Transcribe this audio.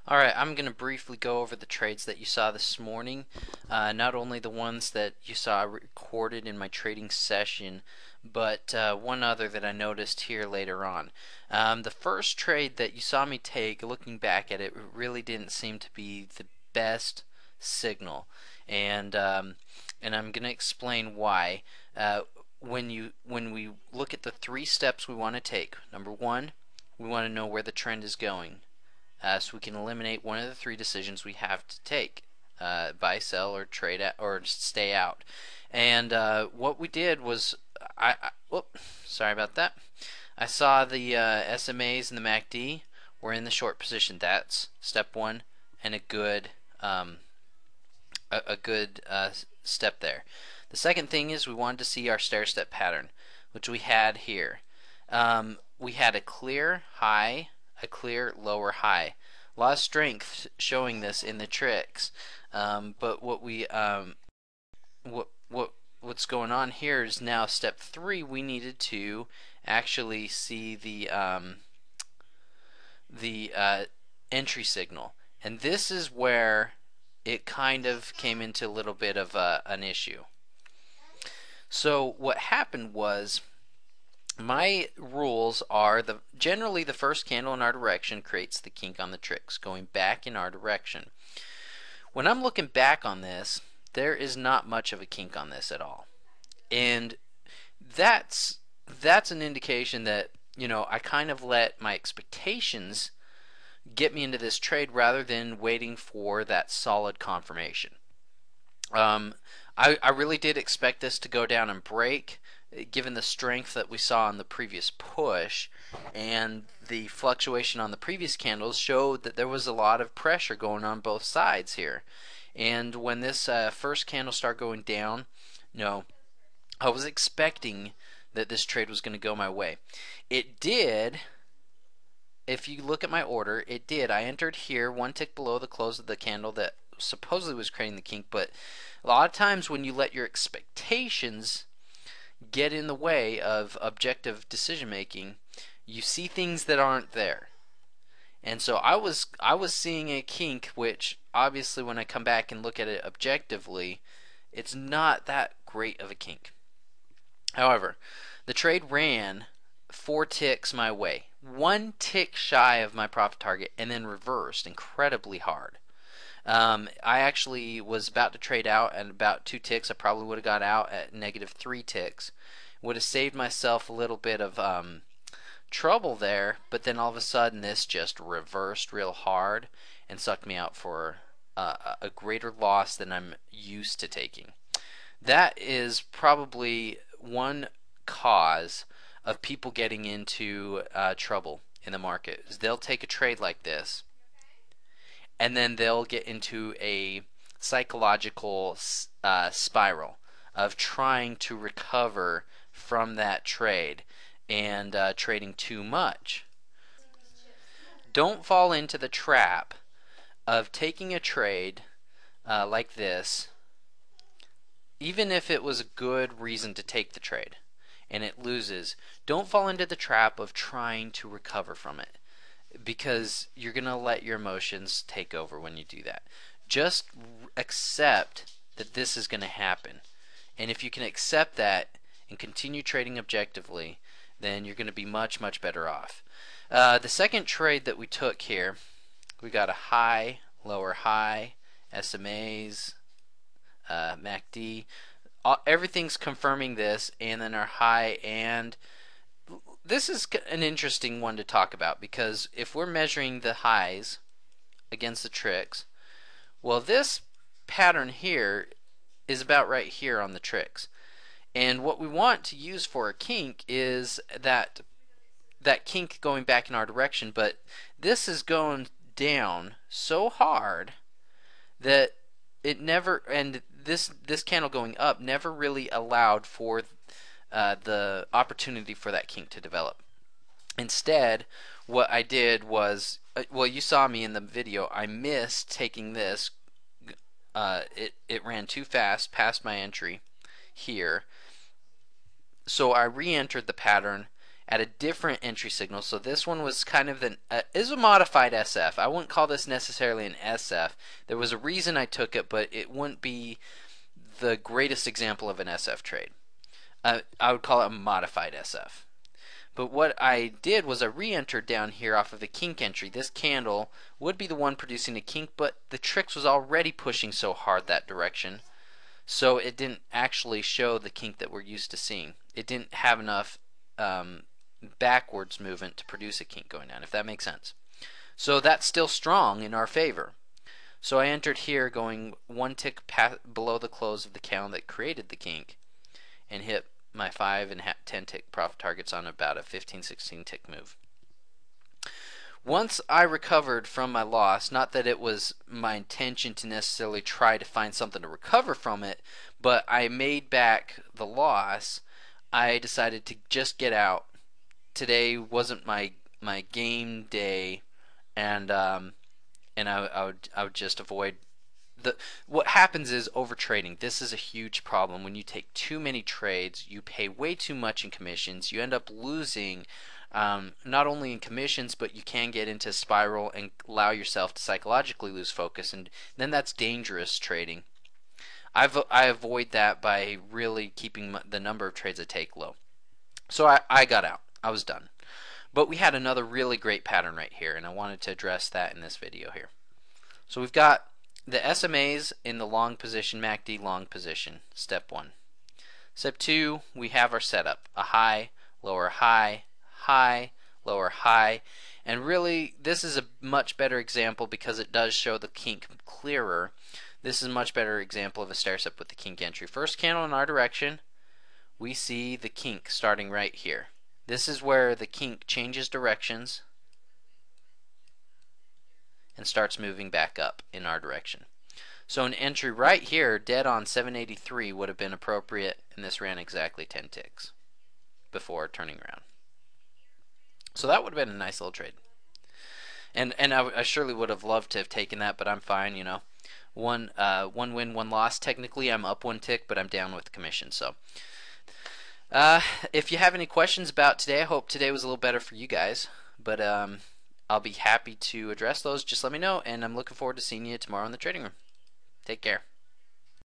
Alright, I'm going to briefly go over the trades that you saw this morning. Not only the ones that you saw recorded in my trading session, but one other that I noticed here later on. The first trade that you saw me take, looking back at it, really didn't seem to be the best signal. And I'm going to explain why. When we look at the three steps we want to take, number one, we want to know where the trend is going. So we can eliminate one of the three decisions we have to take: buy, sell, or trade out, or stay out. And what we did was, sorry about that. I saw the SMAs and the MACD were in the short position. That's step one, and a good step there. The second thing is we wanted to see our stair-step pattern, which we had here. We had a clear high, a clear lower high. A lot of strength showing this in the tricks, but what's going on here is now step three. We needed to actually see the entry signal, and this is where it kind of came into a little bit of an issue. So what happened was, my rules are generally the first candle in our direction creates the kink on the tricks, going back in our direction. When I'm looking back on this, there is not much of a kink on this at all, and that's an indication that, you know, I kind of let my expectations get me into this trade rather than waiting for that solid confirmation. I really did expect this to go down and break, given the strength that we saw in the previous push, and the fluctuation on the previous candles showed that there was a lot of pressure going on both sides here. And when this first candle started going down, no, I was expecting that this trade was going to go my way. It did. If you look at my order, it did. I entered here one tick below the close of the candle that supposedly was creating the kink, but a lot of times when you let your expectations get in the way of objective decision making, you see things that aren't there. And so I was seeing a kink, which obviously when I come back and look at it objectively, it's not that great of a kink. However, the trade ran 4 ticks my way, 1 tick shy of my profit target, and then reversed incredibly hard. I actually was about to trade out at about 2 ticks. I probably would have got out at -3 ticks. Would have saved myself a little bit of trouble there, but then all of a sudden this just reversed real hard and sucked me out for a greater loss than I'm used to taking. That is probably one cause of people getting into trouble in the market. Is they'll take a trade like this, and then they'll get into a psychological spiral of trying to recover from that trade and trading too much. Don't fall into the trap of taking a trade like this, even if it was a good reason to take the trade, and it loses. Don't fall into the trap of trying to recover from it, because you're going to let your emotions take over when you do that. Just accept that this is going to happen. And if you can accept that and continue trading objectively, then you're going to be much, much better off. The second trade that we took here, we got a high, lower high, SMAs, MACD. Everything's confirming this, and then our high. And this is an interesting one to talk about, because if we're measuring the highs against the tricks, well, this pattern here is about right here on the tricks, and what we want to use for a kink is that kink going back in our direction, but this is going down so hard that it never, and this candle going up never really allowed for the opportunity for that kink to develop. Instead, what I did was, well, you saw me in the video, I missed taking this. It ran too fast past my entry here, so I re-entered the pattern at a different entry signal. So this one was kind of is a modified SF. I wouldn't call this necessarily an SF. There was a reason I took it, but it wouldn't be the greatest example of an SF trade. I would call it a modified SF. But what I did was I re-entered down here off of a kink entry. This candle would be the one producing a kink, but the Trix was already pushing so hard that direction, so it didn't actually show the kink that we're used to seeing. It didn't have enough backwards movement to produce a kink going down, if that makes sense. So that's still strong in our favor. So I entered here going one tick below the close of the candle that created the kink, and hit my 5 and 10 tick profit targets on about a 15-16 tick move. Once I recovered from my loss, not that it was my intention to necessarily try to find something to recover from it, but I made back the loss, I decided to just get out. Today wasn't my game day, and I would just avoid. What happens is overtrading. This is a huge problem. When you take too many trades, you pay way too much in commissions. You end up losing not only in commissions, but you can get into spiral and allow yourself to psychologically lose focus, and then that's dangerous trading. I avoid that by really keeping the number of trades I take low. So I got out. I was done. But we had another really great pattern right here, and I wanted to address that in this video here. So we've got the SMAs in the long position, MACD long position, step 1. Step 2, we have our setup, a high, lower high, high, lower high, and really this is a much better example because it does show the kink clearer. This is a much better example of a stair step with the kink entry. First candle in our direction, we see the kink starting right here. This is where the kink changes directions and starts moving back up in our direction. So an entry right here, dead on 783, would have been appropriate, and this ran exactly 10 ticks before turning around. So that would have been a nice little trade. And I surely would have loved to have taken that, but I'm fine, you know. One win, one loss. Technically, I'm up 1 tick, but I'm down with the commission. So if you have any questions about today, I hope today was a little better for you guys. But I'll be happy to address those. Just let me know, and I'm looking forward to seeing you tomorrow in the trading room. Take care.